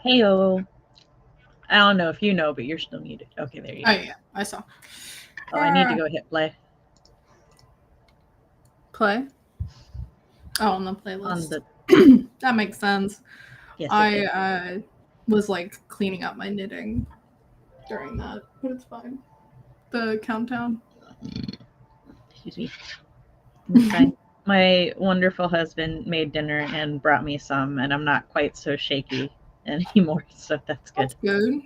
Heyo. I don't know if you know, but you're still muted. Okay, there you Oh go. yeah, I saw. Oh, I need to go hit play. Play? Oh, on the playlist. On the That makes sense. yes, I was like cleaning up my knitting during that, but it's fine. The countdown. Excuse me. It's fine. My wonderful husband made dinner and brought me some, and I'm not quite so shaky anymore, so that's good. That's good.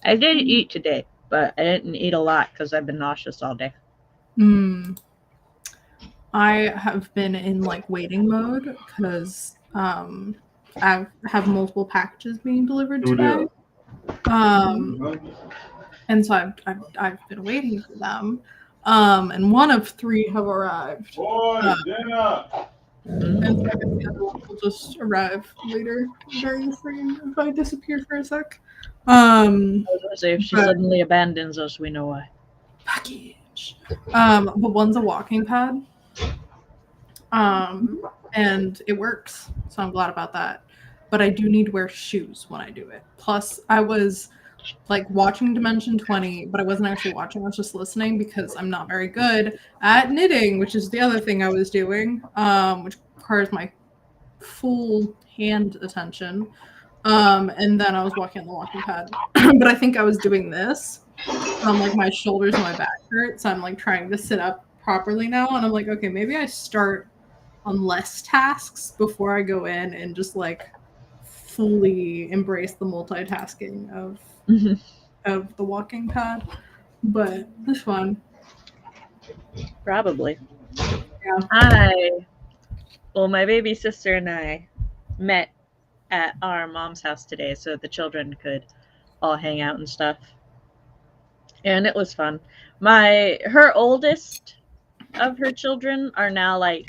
I did eat today, but I didn't eat a lot because I've been nauseous all day. I have been in like waiting mode because I have multiple packages being delivered today. And so I've been waiting for them. And one of 3 have arrived. And so I guess the other one will just arrive later during the stream if I disappear for a sec. I was gonna say, if she suddenly abandons us, we know why. Package. But one's a walking pad. And it works, so I'm glad about that. But I do need to wear shoes when I do it. Plus, I was like watching Dimension 20, but I wasn't actually watching, I was just listening because I'm not very good at knitting, which is the other thing I was doing, which requires my full hand attention. And then I was walking on the walking pad. But I think I was doing this. Like my shoulders and my back hurt, so I'm like trying to sit up properly now, and I'm like, okay, maybe I start on less tasks before I go in and just like fully embrace the multitasking of the walking pad. But it's fun. Probably. Yeah. My baby sister and I met at our mom's house today so the children could all hang out and stuff. And it was fun. Her oldest of her children are now like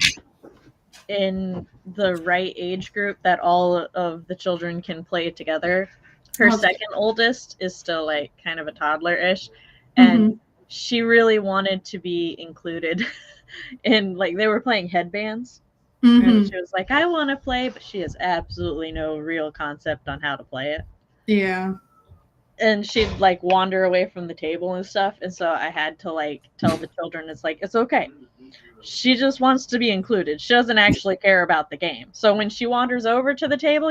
in the right age group that all of the children can play together. Her second oldest is still like kind of a toddler-ish, and she really wanted to be included in, like, they were playing headbands. And she was like, I want to play, but she has absolutely no real concept on how to play it. Yeah. And she'd like wander away from the table and stuff, and so I had to like tell the children, it's like, it's okay. She just wants to be included. She doesn't actually care about the game. So when she wanders over to the table,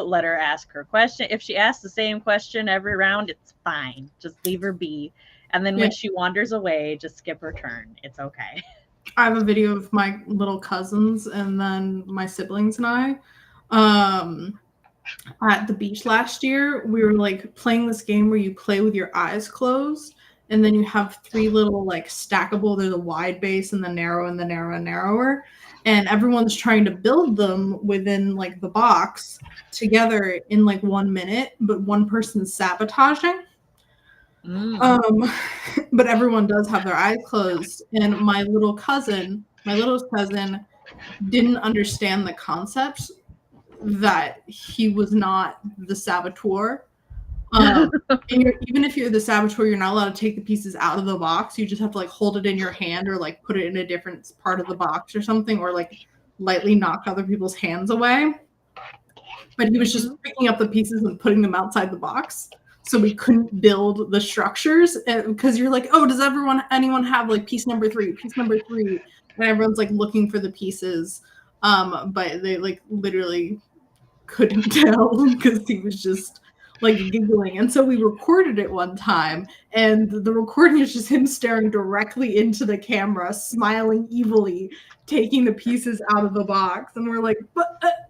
let her ask her question. If she asks the same question every round, it's fine. Just leave her be. And then when she wanders away, just skip her turn. It's okay. I have a video of my little cousins and then my siblings and I. At the beach last year, we were like playing this game where you play with your eyes closed. And then you have 3 little like stackable, there's a wide base and the narrow and the narrow and narrower. And everyone's trying to build them within like the box together in like 1 minute, but one person's sabotaging. But everyone does have their eyes closed. And my little cousin didn't understand the concept that he was not the saboteur. And even if you're the saboteur, you're not allowed to take the pieces out of the box. You just have to like hold it in your hand or like put it in a different part of the box or something, or like lightly knock other people's hands away. But he was just picking up the pieces and putting them outside the box, so we couldn't build the structures. Because you're like, oh, does anyone have like piece number 3, and everyone's like looking for the pieces, but they like literally couldn't tell because he was just like giggling. And so we recorded it one time, and the recording is just him staring directly into the camera, smiling evilly, taking the pieces out of the box. And we're like,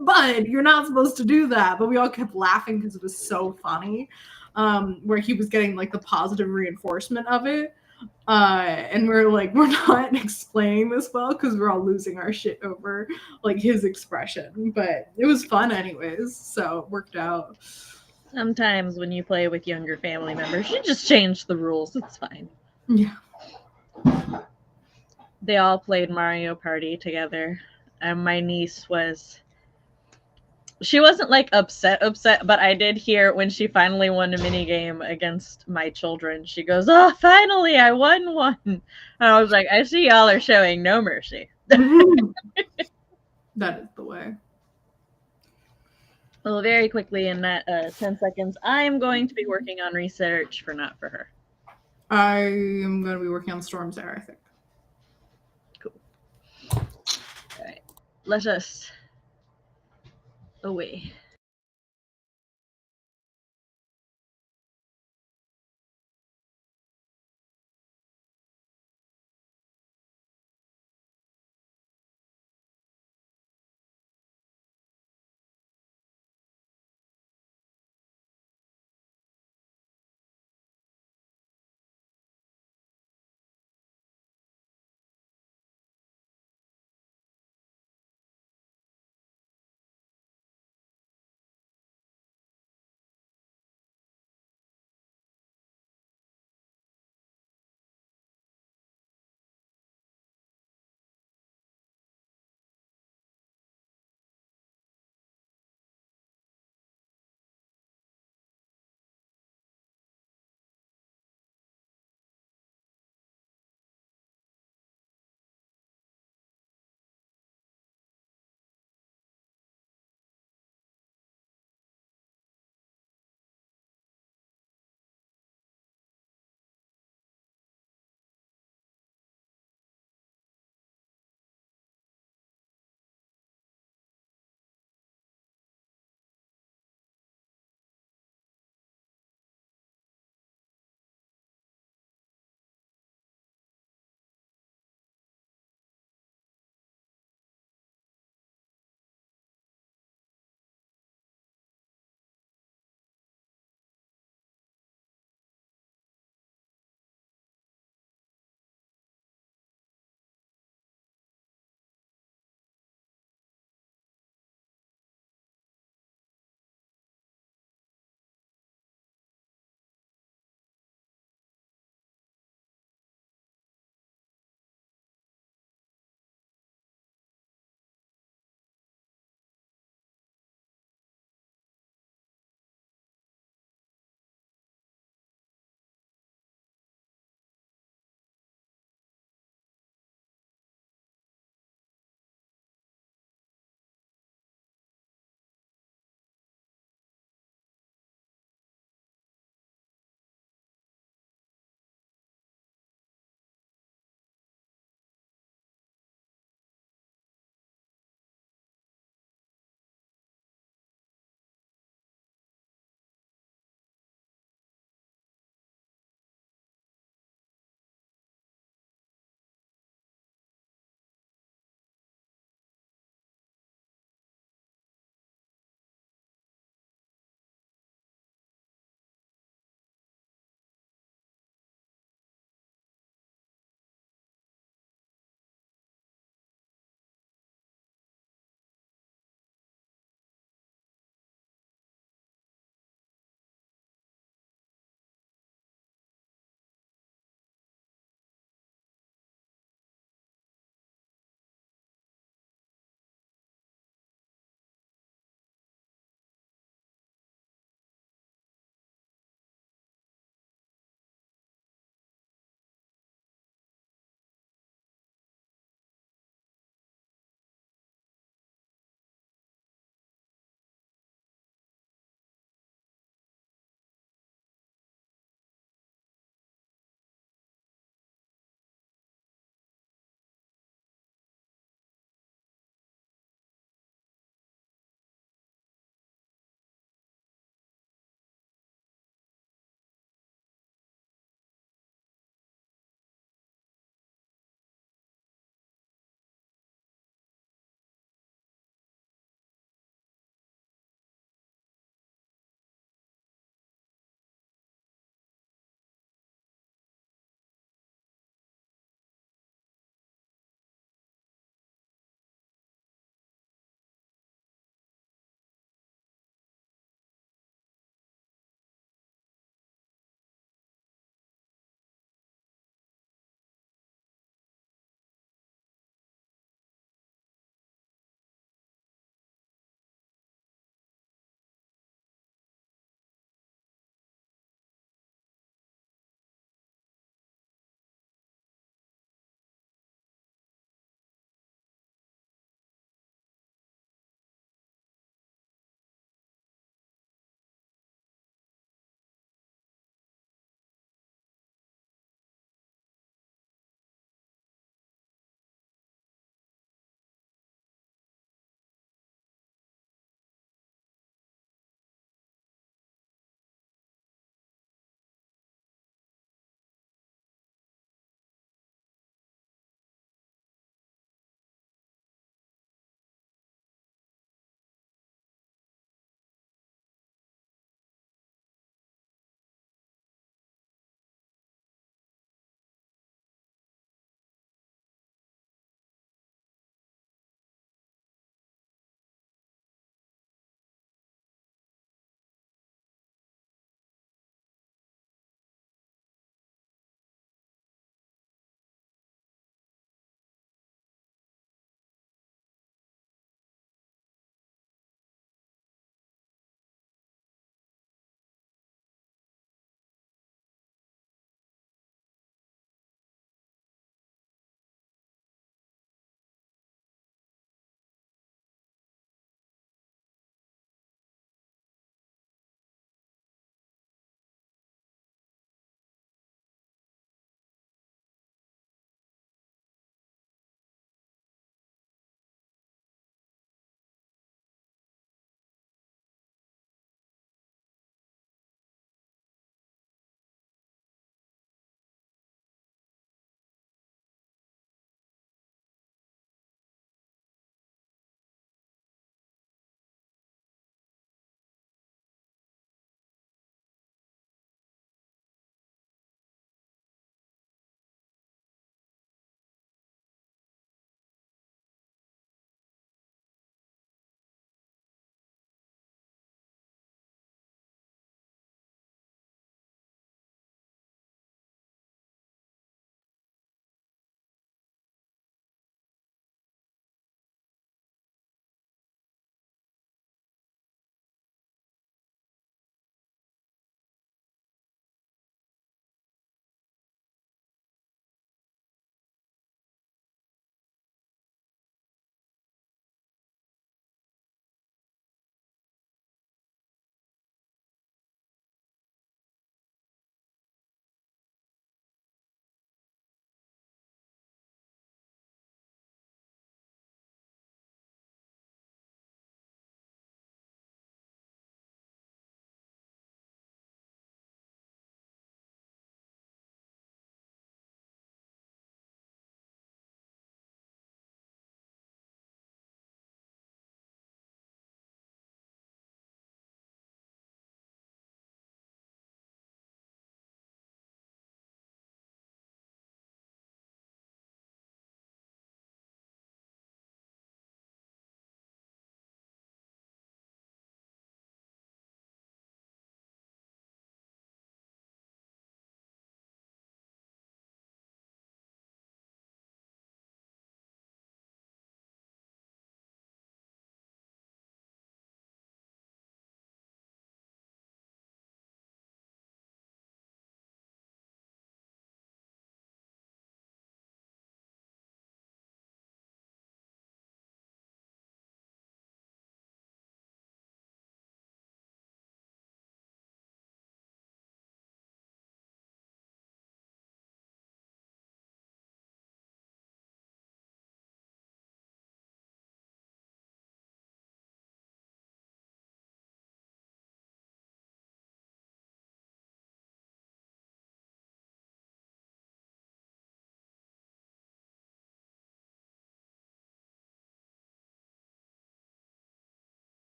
bud, you're not supposed to do that. But we all kept laughing because it was so funny, where he was getting like the positive reinforcement of it. And we're like, we're not explaining this well because we're all losing our shit over like his expression. But it was fun anyways, so it worked out. Sometimes when you play with younger family members, you just change the rules. It's fine. Yeah. They all played Mario Party together. And my niece she wasn't like upset, but I did hear when she finally won a mini game against my children, she goes, oh, finally, I won one. And I was like, I see y'all are showing no mercy. That is the way. Well, very quickly in that 10 seconds, I'm going to be working on research for Not For Her. I am going to be working on Storm's Heir, I think. Cool. All right. Let us away.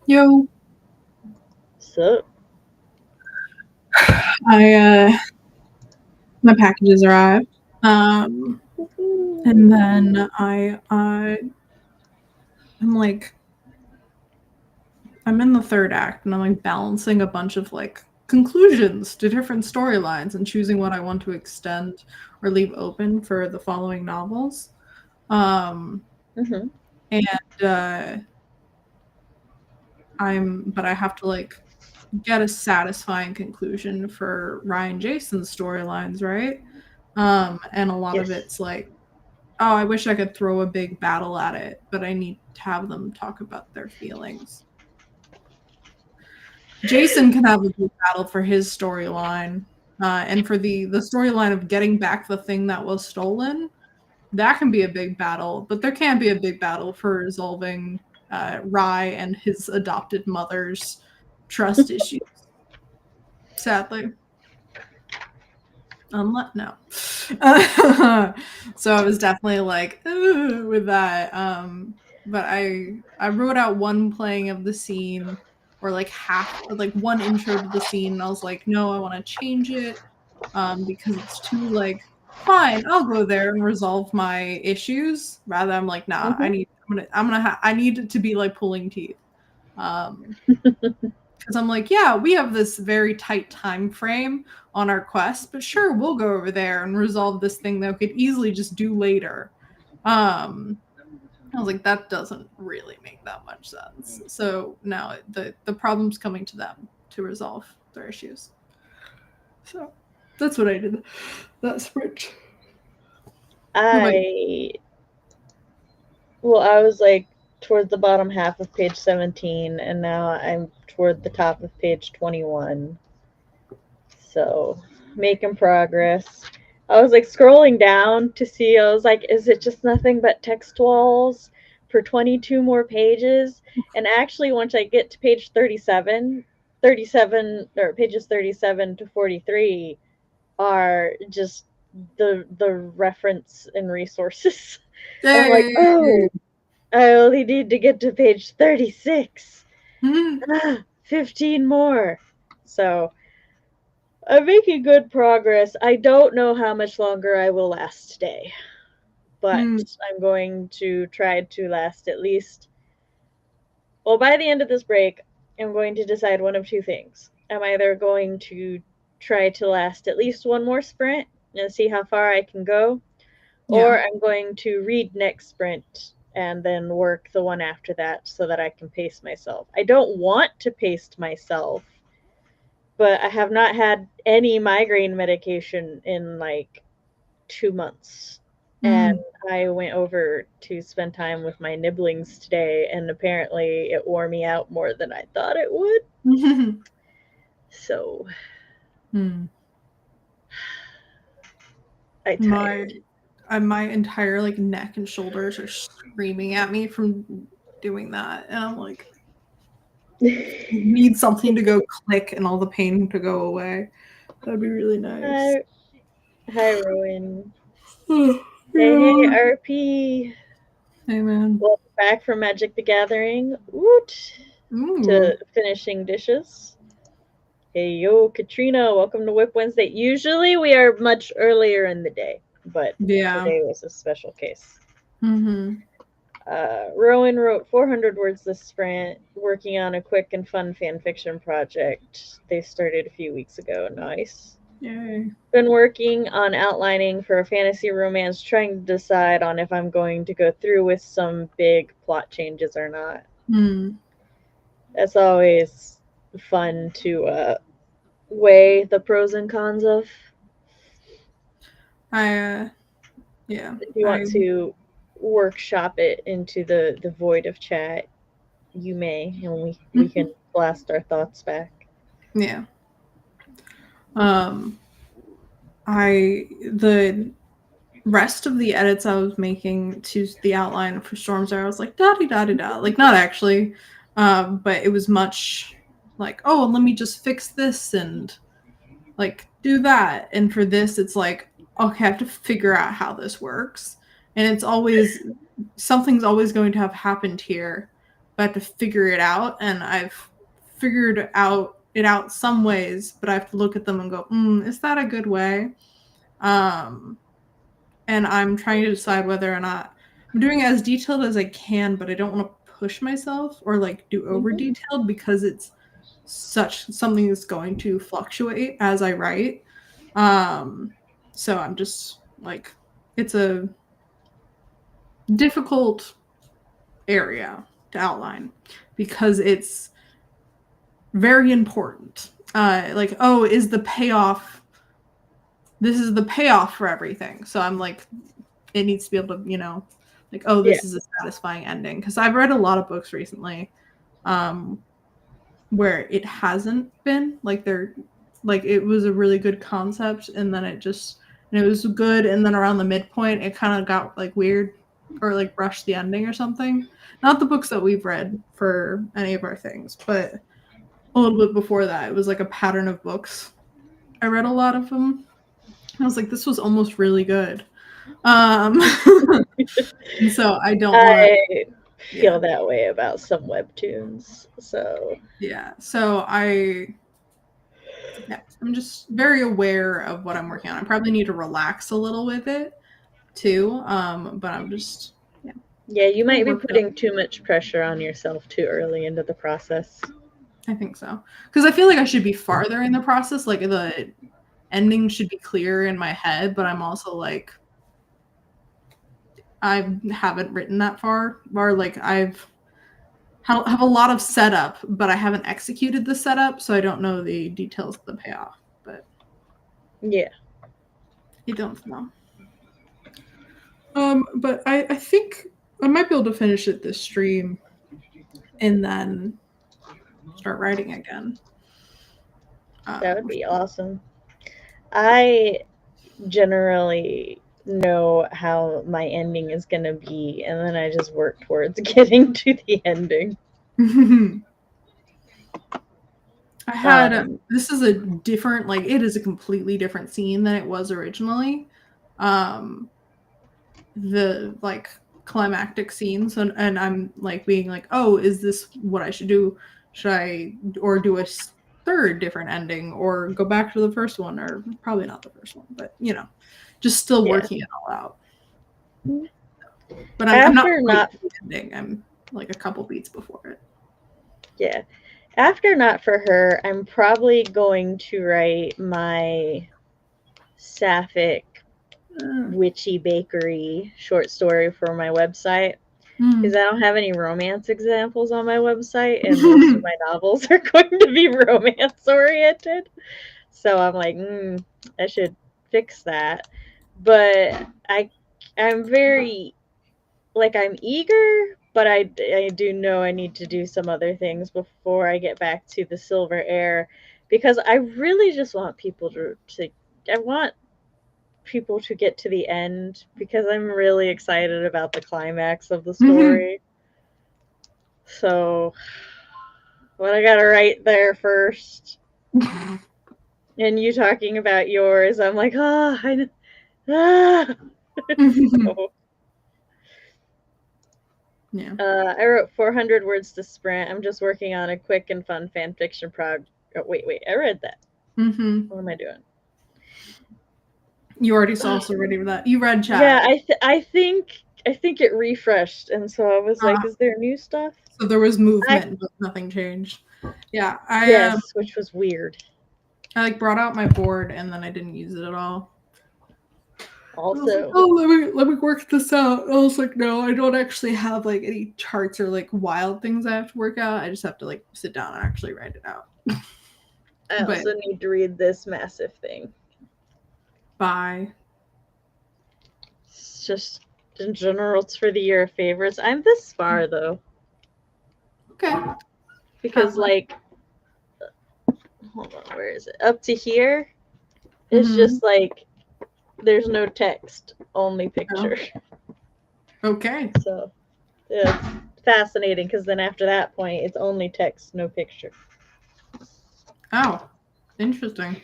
Yo. So, My packages arrived. And then I'm like, I'm in the third act, and I'm like balancing a bunch of like conclusions to different storylines and choosing what I want to extend or leave open for the following novels. mm-hmm. And but I have to like get a satisfying conclusion for Ryan Jason's storylines, right? And a lot of Yes. it's like, oh, I wish I could throw a big battle at it, but I need to have them talk about their feelings. Jason can have a big battle for his storyline, and for the storyline of getting back the thing that was stolen. That can be a big battle, but there can't be a big battle for resolving Rye and his adopted mother's trust issues. Sadly. No. So I was definitely like with that. But I wrote out one playing of the scene, or like half, or like one intro to the scene, and I was like, no, I want to change it because it's too like, fine, I'll go there and resolve my issues. Rather, I'm like, nah, I need it to be like pulling teeth. Because I'm like, yeah, we have this very tight time frame on our quest, but sure, we'll go over there and resolve this thing that we could easily just do later. I was like, that doesn't really make that much sense. So now the problem's coming to them to resolve their issues. So that's what I did. That sprint. I was like toward the bottom half of page 17, and now I'm toward the top of page 21. So, making progress. I was like scrolling down to see, I was like, is it just nothing but text walls for 22 more pages? And actually, once I get to page 37, or pages 37 to 43 are just the reference and resources. I'm like, oh, I only need to get to page 36. 15 more. So I'm making good progress. I don't know how much longer I will last today, but I'm going to try to last at least. Well, by the end of this break, I'm going to decide one of two things. I'm either going to try to last at least one more sprint and see how far I can go, or I'm going to read next sprint and then work the one after that so that I can pace myself. I don't want to pace myself, but I have not had any migraine medication in like 2 months. And I went over to spend time with my nibblings today, and apparently it wore me out more than I thought it would. So I tired. My entire like neck and shoulders are screaming at me from doing that, and I'm like, need something to go click and all the pain to go away. That'd be really nice. Hi Rowan. Hey, RP. Hey, man. Welcome back from Magic the Gathering. Woot! To finishing dishes. Hey, yo, Katrina. Welcome to WIP Wednesday. Usually we are much earlier in the day, but today was a special case. Rowan wrote 400 words this sprint, working on a quick and fun fan fiction project they started a few weeks ago. Nice. Yay. Been working on outlining for a fantasy romance, trying to decide on if I'm going to go through with some big plot changes or not. That's always fun to weigh the pros and cons of. Yeah. If you want to workshop it into the void of chat, you may, and we can blast our thoughts back. Yeah. The rest of the edits I was making to the outline for Storm's Air, I was like, da-di-da-di-da. Like, not actually, but it was much like, oh, let me just fix this and like do that. And for this, it's like, okay, I have to figure out how this works. And it's always, something's always going to have happened here but I have to figure it out, and I've figured it out some ways, but I have to look at them and go, is that a good way? And I'm trying to decide whether or not I'm doing it as detailed as I can, but I don't want to push myself or like do over detailed because it's something that's going to fluctuate as I write. So I'm just like, it's a difficult area to outline because it's very important. Like, is the payoff, this is the payoff for everything. So I'm like, it needs to be able to, like, this is a satisfying ending. Because I've read a lot of books recently where it hasn't been. Like, it was a really good concept, and then it was good, and then around the midpoint, it kind of got, like, weird, or, like, rushed the ending or something. Not the books that we've read for any of our things, but a little bit before that, it was, like, a pattern of books. I read a lot of them. I was like, this was almost really good. So I don't want to feel that way about some webtoons. So I'm just very aware of what I'm working on. I probably need to relax a little with it too. But I'm just you might be putting too much pressure on yourself too early into the process. I think so, because I feel like I should be farther in the process. Like, the ending should be clear in my head, but I'm also like, I haven't written that far, or like I've have a lot of setup, but I haven't executed the setup, so I don't know the details of the payoff. But yeah, you don't know. But I think I might be able to finish it this stream, and then start writing again. That would be awesome. I generally know how my ending is going to be, and then I just work towards getting to the ending. I had this is a different, like, it is a completely different scene than it was originally. The, like, climactic scenes, and I'm like being like, is this what I should do? Should I do a third different ending, or go back to the first one, or probably not the first one, but just still working it all out. But I'm not ending. I'm like a couple beats before it. Yeah. After Not For Her, I'm probably going to write my sapphic witchy bakery short story for my website, because I don't have any romance examples on my website, and most of my novels are going to be romance oriented. So I'm like, I should fix that. But I'm very, like, I'm eager, but I do know I need to do some other things before I get back to the Silver Heir, because I really just want people to get to the end, because I'm really excited about the climax of the story. So what I gotta write there first. And you talking about yours, I'm like, so. Yeah. I wrote 400 words to sprint. I'm just working on a quick and fun fan fiction wait, I read that. What am I doing? You already also ready for that. You read chat. Yeah, I think it refreshed, and so I was like, is there new stuff? So there was movement, but nothing changed. Yeah, yes, which was weird. I like brought out my board, and then I didn't use it at all. Also, let me work this out. I was like, no, I don't actually have like any charts or like wild things I have to work out. I just have to like sit down and actually write it out. I also need to read this massive thing. Bye. It's just, in general, it's for the year of favorites. I'm this far though. Okay. Because like, hold on, where is it? Up to here, it's just like, there's no text, only picture. Okay. So, yeah, it's fascinating, because then after that point, it's only text, no picture. Oh, interesting.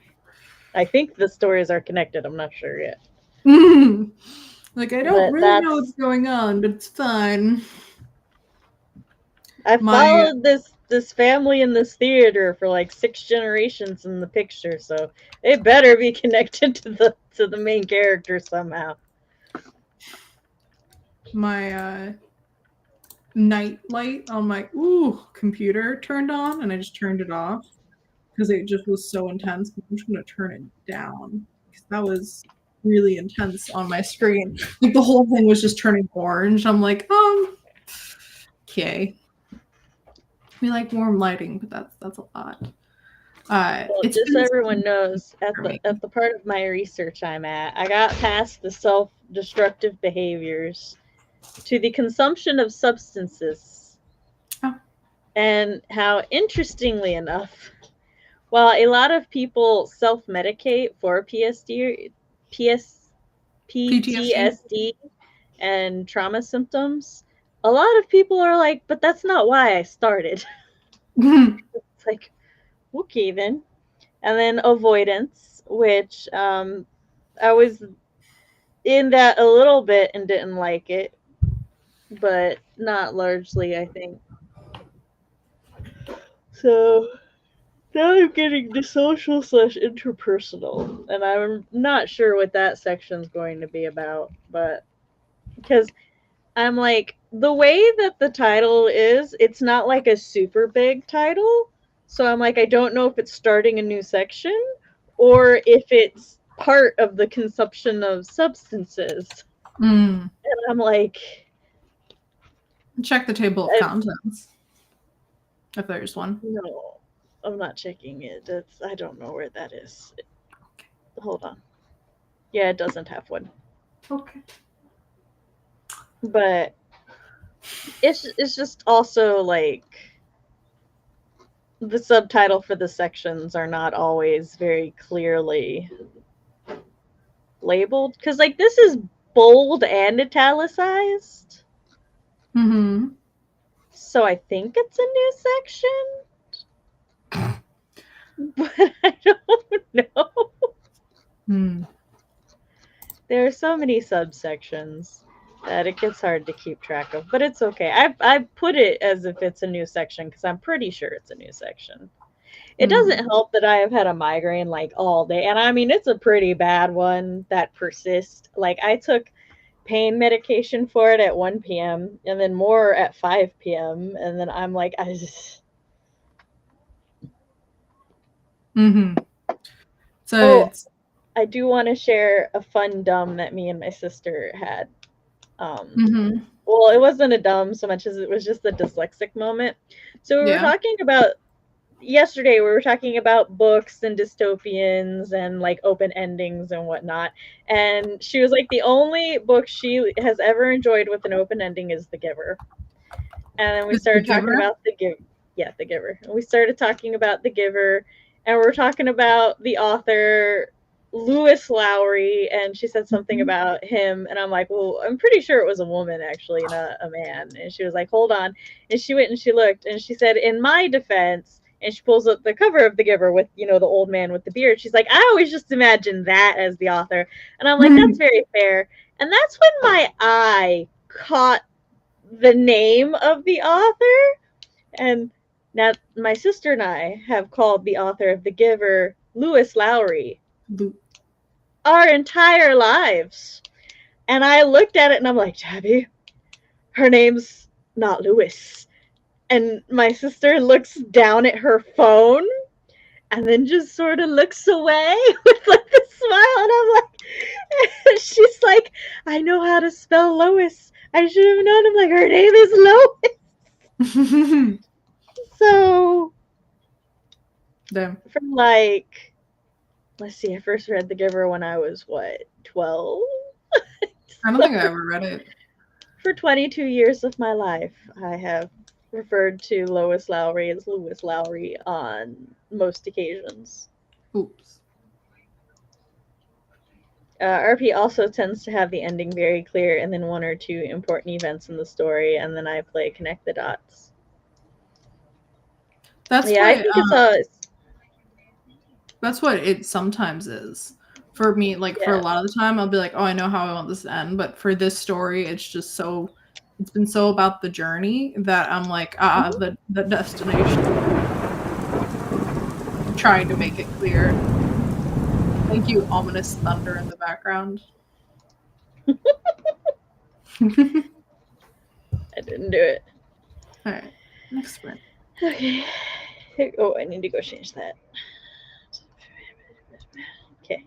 I think the stories are connected. I'm not sure yet. Like, I don't really know what's going on, but it's fine. I followed this family in this theater for like 6 generations in the picture, so they better be connected to the main character somehow. My night light on my computer turned on, and I just turned it off because it just was so intense. I'm just gonna turn it down because that was really intense on my screen. Like the whole thing was just turning orange. I'm like, okay. We like warm lighting, but that's a lot. Well, just so everyone knows, at the part of my research I'm at, I got past the self-destructive behaviors to the consumption of substances. Oh. And how, interestingly enough, while a lot of people self-medicate for PTSD and trauma symptoms, a lot of people are like, but that's not why I started. It's like, okay then. And then avoidance, which I was in that a little bit and didn't like it, but not largely, I think. So now I'm getting to social / interpersonal, and I'm not sure what that section's going to be about, but because I'm like, the way that the title is, it's not like a super big title, so I'm like, I don't know if it's starting a new section or if it's part of the consumption of substances. And I'm like, check the table of contents if there's one. No, I'm not checking it. I don't know where that is. Hold on. Yeah, it doesn't have one. Okay. But it's just also like the subtitle for the sections are not always very clearly labeled, because like this is bold and italicized. So I think it's a new section, but I don't know. There are so many subsections that it gets hard to keep track of, but it's okay. I put it as if it's a new section because I'm pretty sure it's a new section. It doesn't help that I have had a migraine like all day, and I mean it's a pretty bad one that persists. Like I took pain medication for it at 1 p.m. and then more at 5 p.m. and then I'm like, I just. So I do want to share a fun dumb that me and my sister had. Well, it wasn't a dumb so much as it was just a dyslexic moment. So we were talking about yesterday. We were talking about books and dystopians and like open endings and whatnot. And she was like, the only book she has ever enjoyed with an open ending is The Giver. And then we started talking about The Giver. Yeah, The Giver. And we started talking about The Giver, and we're talking about the author Lewis Lowry, and she said something about him, and I'm like, well, I'm pretty sure it was a woman actually, not a man. And she was like, hold on. And she went and she looked, and she said, in my defense, and she pulls up the cover of The Giver with, the old man with the beard. She's like, I always just imagined that as the author. And I'm like, that's very fair. And that's when my eye caught the name of the author. And now my sister and I have called the author of The Giver Lewis Lowry our entire lives. And I looked at it and I'm like, Tabby, her name's not Lewis. And my sister looks down at her phone and then just sort of looks away with like a smile. And I'm like, she's like, I know how to spell Lois. I should have known. I'm like, her name is Lois. So, from like, let's see, I first read The Giver when I was, 12? I don't think I ever read it. For 22 years of my life, I have referred to Lois Lowry as Lewis Lowry on most occasions. Oops. RP also tends to have the ending very clear and then one or two important events in the story, and then I play connect the dots. I think that's what it sometimes is. For me, like for a lot of the time, I'll be like, oh, I know how I want this to end. But for this story, it's just so it's been so about the journey that I'm like, the destination. I'm trying to make it clear. Thank you, ominous thunder in the background. I didn't do it. All right, next sprint. Okay. Oh, I need to go change that. Okay.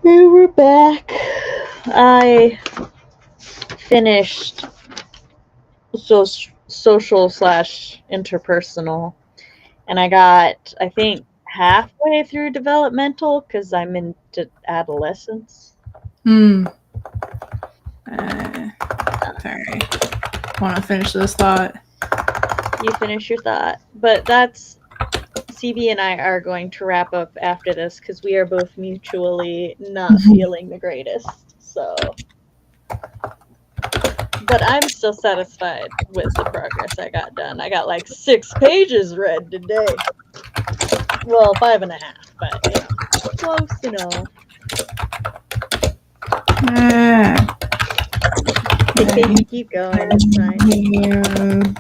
Hey, we're back. I finished social slash interpersonal, and I got, I think, halfway through developmental because I'm into adolescence. Sorry. Want to finish this thought? You finish your thought, but that's CB and I are going to wrap up after this because we are both mutually not feeling the greatest. So, but I'm still satisfied with the progress I got done. I got like 6 pages read today. Well, 5.5, but you know, close enough. Okay, keep going. It's fine.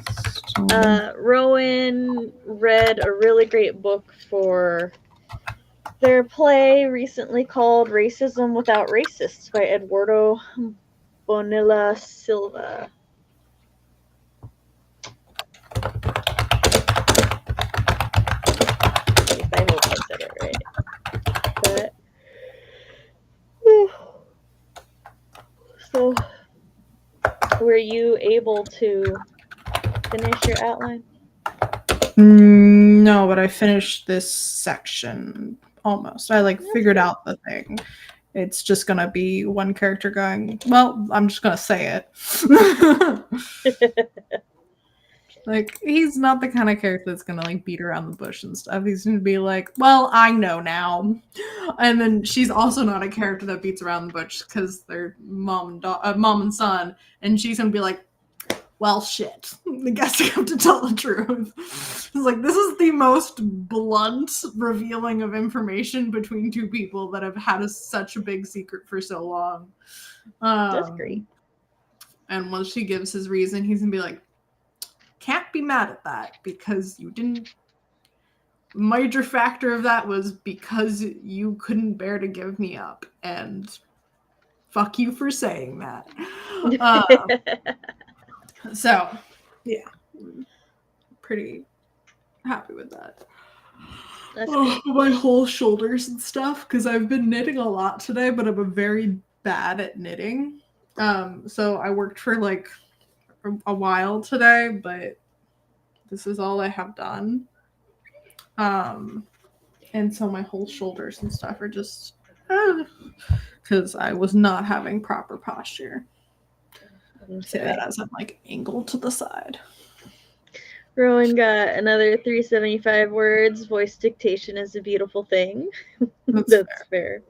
Rowan read a really great book for their play recently called Racism Without Racists by Eduardo Bonilla Silva. I hope I said it right. But, so, were you able to finish your outline? No, but I finished this section almost. I figured out the thing. It's just gonna be one character going, well, I'm just gonna say it. He's not the kind of character that's gonna beat around the bush and stuff. He's gonna be like, well, I know now. And then she's also not a character that beats around the bush because they're mom and son, and she's gonna be like, well, shit. I guess I have to tell the truth. It's this is the most blunt revealing of information between two people that have had such a big secret for so long. That's great. And once she gives his reason, he's gonna be like, can't be mad at that because you didn't. Major factor of that was because you couldn't bear to give me up, and fuck you for saying that. So, yeah, pretty happy with that. My whole shoulders and stuff, because I've been knitting a lot today, but I'm very bad at knitting. So I worked for a while today, but this is all I have done. And so my whole shoulders and stuff are just because I was not having proper posture. Say that as I'm angled to the side. Rowan got another 375 words. Voice dictation is a beautiful thing. That's fair.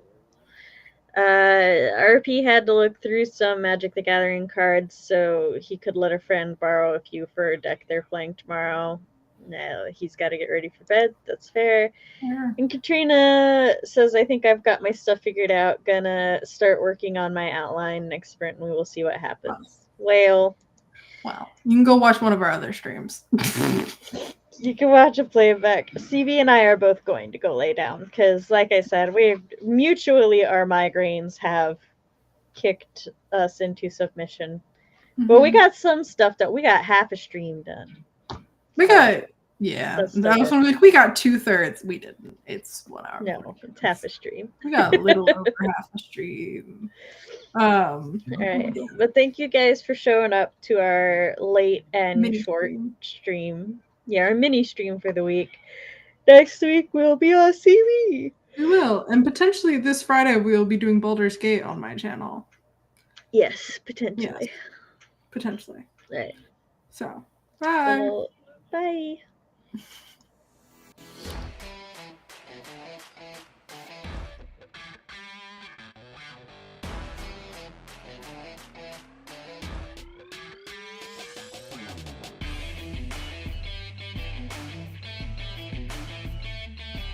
RP had to look through some Magic the Gathering cards so he could let a friend borrow a few for a deck they're playing tomorrow. No, he's got to get ready for bed. That's fair. Yeah. And Katrina says, I think I've got my stuff figured out. Gonna start working on my outline next sprint, and we will see what happens. Wow. You can go watch one of our other streams. You can watch a playback. CB and I are both going to go lay down because, like I said, we mutually, our migraines have kicked us into submission. Mm-hmm. But we got some stuff that we got half a stream done. We got, yeah. That was we got 2/3. We didn't. It's 1 hour. No, it's half a stream. We got a little over half a stream. All right. But thank you guys for showing up to our late and short stream. Yeah, our mini stream for the week. Next week we'll be on CB. We will. And potentially this Friday we'll be doing Baldur's Gate on my channel. Yes, potentially. Yes. Potentially. Right. So, bye. Bye.